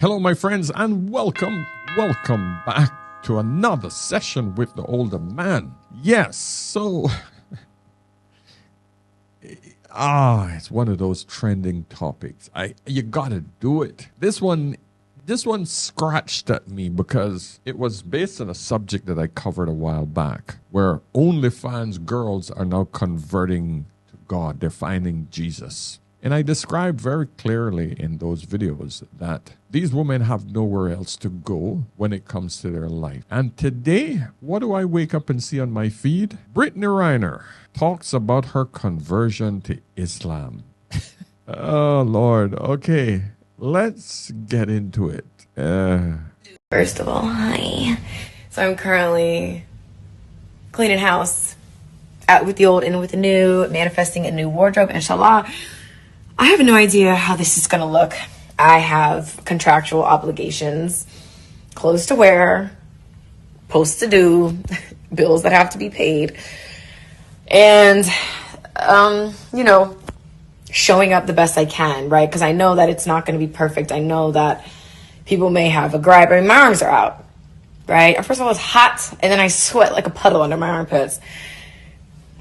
Hello, my friends, and welcome back to another session with the older man. Yes, so it's one of those trending topics. You gotta do it. This one scratched at me because it was based on a subject that I covered a while back, where OnlyFans girls are now converting to God. They're finding Jesus. And I described very clearly in those videos that these women have nowhere else to go when it comes to their life. And today, what do I wake up and see on my feed? Brittany Renner talks about her conversion to Islam. Oh, Lord. Okay, let's get into it. First of all, hi. So I'm currently cleaning house, out with the old and with the new, manifesting a new wardrobe, inshallah. I have no idea how this is going to look. I have contractual obligations, clothes to wear, posts to do, bills that have to be paid, and, showing up the best I can, right? Because I know that it's not going to be perfect. I know that people may have a gripe. I mean, my arms are out, right? First of all, it's hot, and then I sweat like a puddle under my armpits.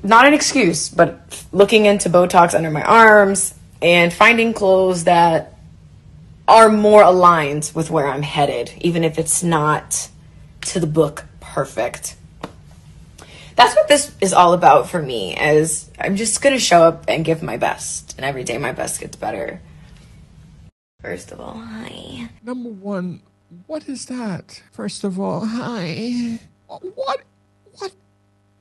Not an excuse, but looking into Botox under my arms and finding clothes that are more aligned with where I'm headed, even if it's not to the book perfect. That's what this is all about for me, as I'm just going to show up and give my best, and every day my best gets better. First of all, hi. Number one, what is that? First of all, hi. What?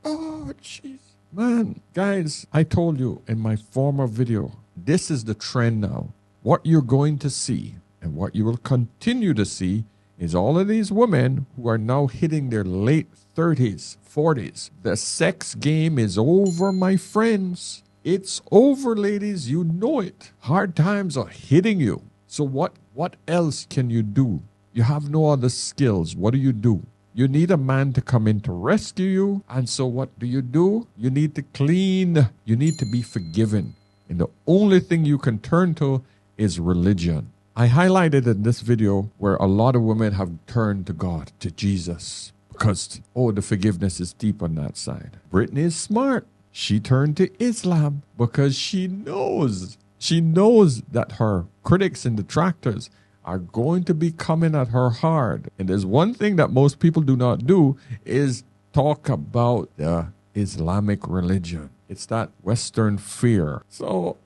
Oh, jeez. Man, guys, I told you in my former video, this is the trend now. What you're going to see and what you will continue to see is all of these women who are now hitting their late 30s, 40s. The sex game is over, my friends. It's over, ladies. You know it. Hard times are hitting you. So what else can you do? You have no other skills. What do? You need a man to come in to rescue you. And so what do? You need to clean. You need to be forgiven. And the only thing you can turn to is religion. I highlighted in this video where a lot of women have turned to God, to Jesus, because, the forgiveness is deep on that side. Brittany is smart. She turned to Islam because she knows that her critics and detractors are going to be coming at her hard. And there's one thing that most people do not do is talk about the Islamic religion. It's that Western fear. So,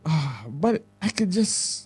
but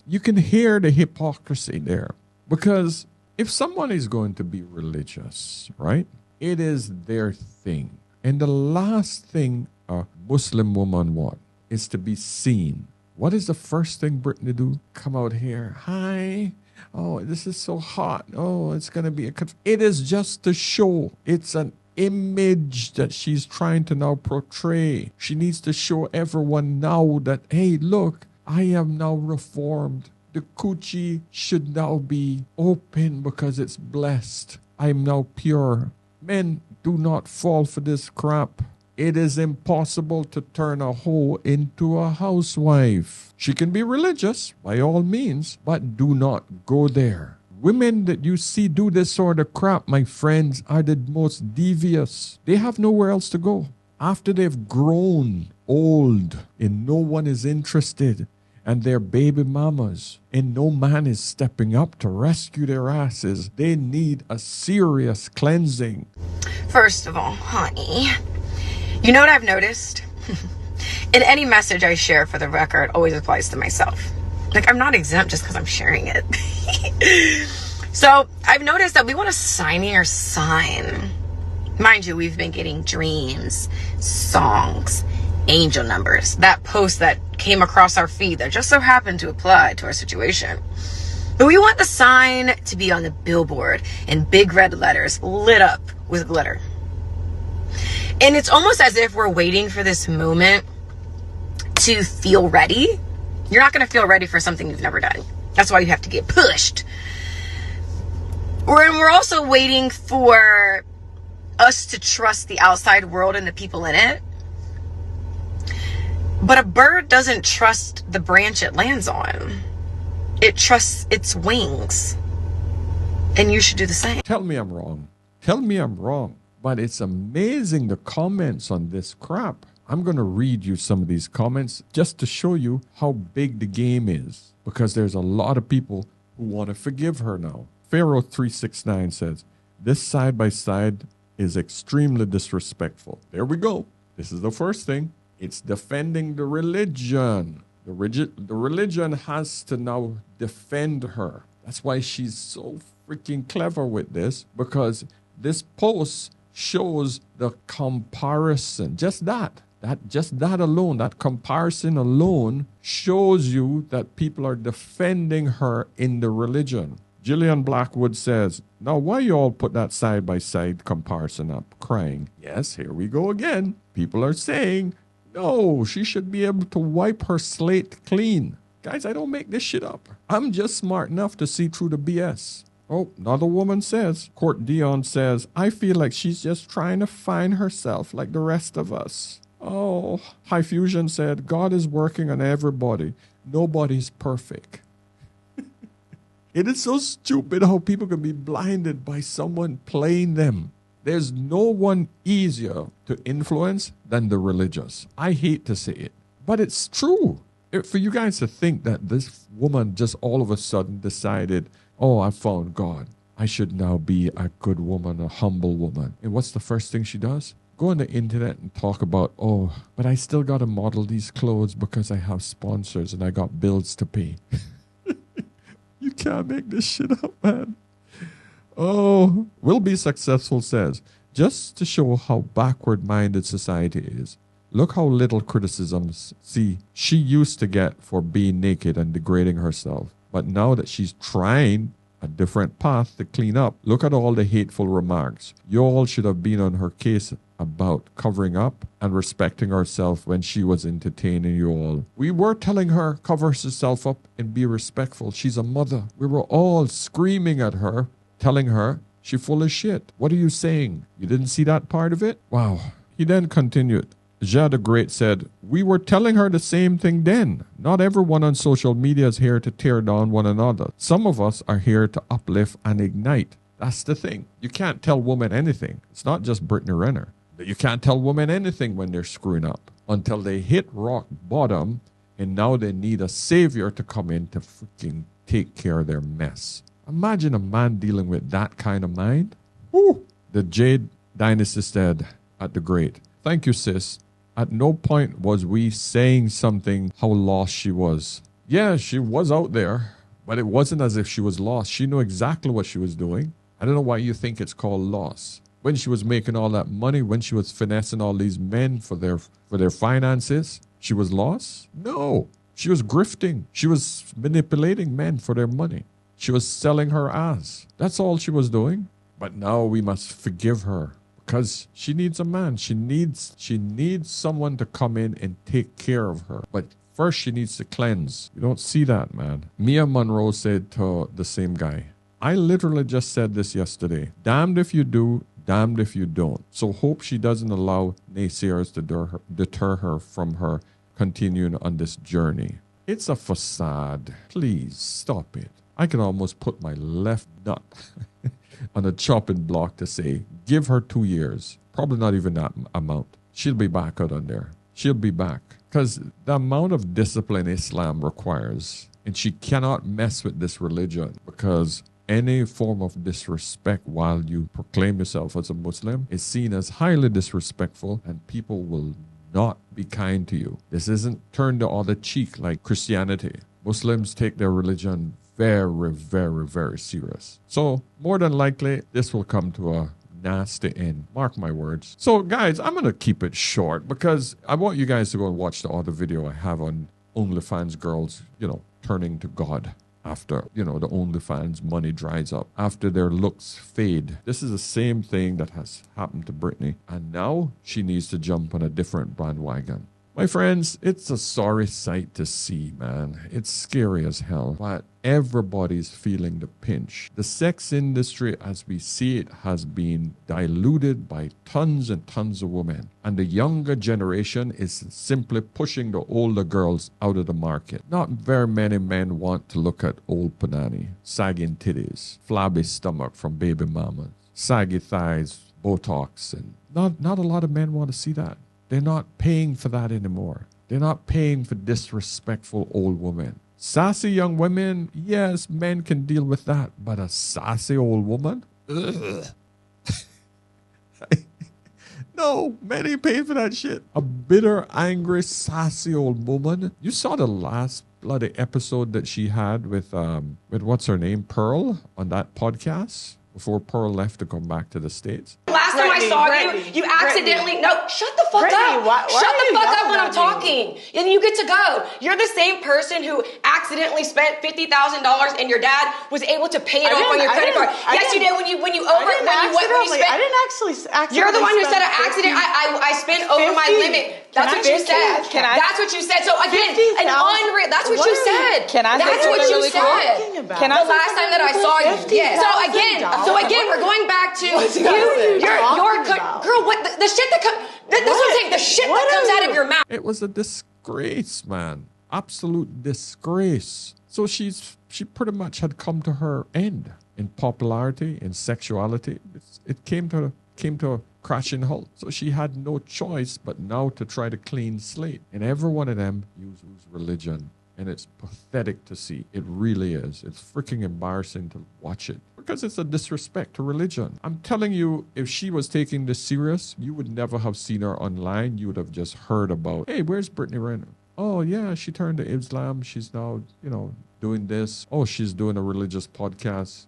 you can hear the hypocrisy there. Because if someone is going to be religious, right, it is their thing. And the last thing a Muslim woman wants is to be seen. What is the first thing Brittany do? Come out here. Hi. Oh, this is so hot. Oh, it's going to be it is just a show. It's an image that she's trying to now portray. She needs to show everyone now that, hey, look, I am now reformed. The coochie should now be open because it's blessed. I'm now pure. Men, do not fall for this crap. It is impossible to turn a hoe into a housewife. She can be religious, by all means, but do not go there. Women that you see do this sort of crap, my friends, are the most devious. They have nowhere else to go. After they've grown old and no one is interested, and they're baby mamas, and no man is stepping up to rescue their asses, they need a serious cleansing. First of all, honey, you know what I've noticed? In any message I share, for the record, always applies to myself. Like, I'm not exempt just because I'm sharing it. So I've noticed that we want to sign your sign. Mind you, we've been getting dreams, songs, angel numbers. That post that came across our feed that just so happened to apply to our situation. But we want the sign to be on the billboard in big red letters, lit up with glitter. And it's almost as if we're waiting for this moment to feel ready. You're not going to feel ready for something you've never done. That's why you have to get pushed. We're also waiting for us to trust the outside world and the people in it. But a bird doesn't trust the branch it lands on. It trusts its wings. And you should do the same. Tell me I'm wrong. Tell me I'm wrong. But it's amazing the comments on this crap. I'm going to read you some of these comments just to show you how big the game is. Because there's a lot of people who want to forgive her now. Pharaoh369 says, this side-by-side is extremely disrespectful. There we go. This is the first thing. It's defending the religion. The religion has to now defend her. That's why she's so freaking clever with this, because this post shows the comparison. Just that alone, that comparison alone shows you that people are defending her in the religion. Jillian Blackwood says, now why you all put that side-by-side comparison up? Crying. Yes, here we go again. People are saying, no, she should be able to wipe her slate clean. Guys, I don't make this shit up. I'm just smart enough to see through the BS. Oh, another woman says, Court Dion says, I feel like she's just trying to find herself like the rest of us. Oh, High Fusion said, God is working on everybody. Nobody's perfect. It is so stupid how people can be blinded by someone playing them. There's no one easier to influence than the religious. I hate to say it, but it's true. For you guys to think that this woman just all of a sudden decided, oh, I found God. I should now be a good woman, a humble woman. And what's the first thing she does? Go on the internet and talk about, oh, but I still got to model these clothes because I have sponsors and I got bills to pay. You can't make this shit up, man. Oh, Will Be Successful says, just to show how backward-minded society is, look how little criticisms she used to get for being naked and degrading herself. But now that she's trying a different path to clean up, look at all the hateful remarks. You all should have been on her case about covering up and respecting herself when she was entertaining you all. We were telling her, cover herself up and be respectful. She's a mother. We were all screaming at her, telling her she's full of shit. What are you saying? You didn't see that part of it? Wow. He then continued. Ja the Great said, we were telling her the same thing then. Not everyone on social media is here to tear down one another. Some of us are here to uplift and ignite. That's the thing. You can't tell women anything. It's not just Brittany Renner. You can't tell women anything when they're screwing up until they hit rock bottom, and now they need a savior to come in to freaking take care of their mess. Imagine a man dealing with that kind of mind. Woo! The Jade Dynasty said at the Great, thank you, sis. At no point was we saying something how lost she was. Yeah, she was out there, but it wasn't as if she was lost. She knew exactly what she was doing. I don't know why you think it's called loss. When she was making all that money, when she was finessing all these men for their finances, she was lost? No. She was grifting. She was manipulating men for their money. She was selling her ass. That's all she was doing. But now we must forgive her because she needs a man. She needs someone to come in and take care of her. But first she needs to cleanse. You don't see that, man. Mia Monroe said to the same guy, I literally just said this yesterday. Damned if you do, damned if you don't. So hope she doesn't allow naysayers to deter her from her continuing on this journey. It's a facade. Please stop it. I can almost put my left nut on a chopping block to say, give her 2 years. Probably not even that amount. She'll be back out on there. She'll be back. Because the amount of discipline Islam requires, and she cannot mess with this religion because any form of disrespect while you proclaim yourself as a Muslim is seen as highly disrespectful, and people will not be kind to you. This isn't turn the other cheek like Christianity. Muslims take their religion very, very, very serious. So more than likely, this will come to a nasty end. Mark my words. So guys, I'm going to keep it short because I want you guys to go and watch the other video I have on OnlyFans girls, turning to God after, the OnlyFans money dries up, after their looks fade. This is the same thing that has happened to Brittany. And now she needs to jump on a different bandwagon. My friends, it's a sorry sight to see, man. It's scary as hell, but everybody's feeling the pinch. The sex industry, as we see it, has been diluted by tons and tons of women. And the younger generation is simply pushing the older girls out of the market. Not very many men want to look at old panani, sagging titties, flabby stomach from baby mamas, saggy thighs, Botox, and not a lot of men want to see that. They're not paying for that anymore. They're not paying for disrespectful old women. Sassy young women, yes, men can deal with that. But a sassy old woman? Ugh. No, men ain't paying for that shit. A bitter, angry, sassy old woman. You saw the last bloody episode that she had with what's her name, Pearl, on that podcast? Before Pearl left to come back to the States. Last time I saw you accidentally, no, shut the fuck up. Shut the fuck up when I'm talking. And you get to go. You're the same person who accidentally spent $50,000 and your dad was able to pay it off on your credit card. Yes, you did when you spent. I didn't actually accidentally. You're the one who said an accident. I spent over my limit. That's what you said. That's what you said. So again, an unreal. That's what you said. That's what you said. The last time that I saw you. Yeah. So again, we're going back to your girl. What the shit that comes? That's what I'm saying. The shit that comes out of your mouth. It was a disgrace, man. Absolute disgrace. So she pretty much had come to her end in popularity, in sexuality. It came to a crashing halt. So she had no choice but now to try to clean slate. And every one of them uses religion. And it's pathetic to see. It really is. It's freaking embarrassing to watch it. Because it's a disrespect to religion. I'm telling you, if she was taking this serious, you would never have seen her online. You would have just heard about, hey, where's Brittany Renner? Oh, yeah, she turned to Islam. She's now, doing this. Oh, she's doing a religious podcast.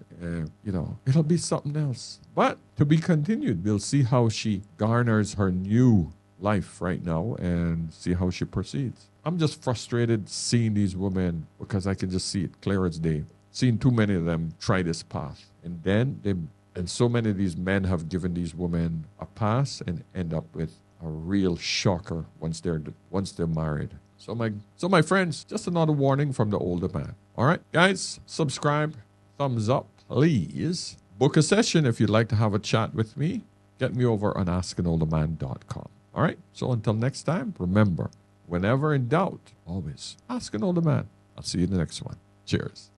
It'll be something else. But to be continued. We'll see how she garners her new life right now and see how she proceeds. I'm just frustrated seeing these women because I can just see it clear as day. Seeing too many of them try this path. And so many of these men have given these women a pass and end up with a real shocker once they're married. So my friends, just another warning from the older man. All right, guys, subscribe, thumbs up, please. Book a session if you'd like to have a chat with me. Get me over on askanolderman.com. All right, so until next time, remember, whenever in doubt, always ask an older man. I'll see you in the next one. Cheers.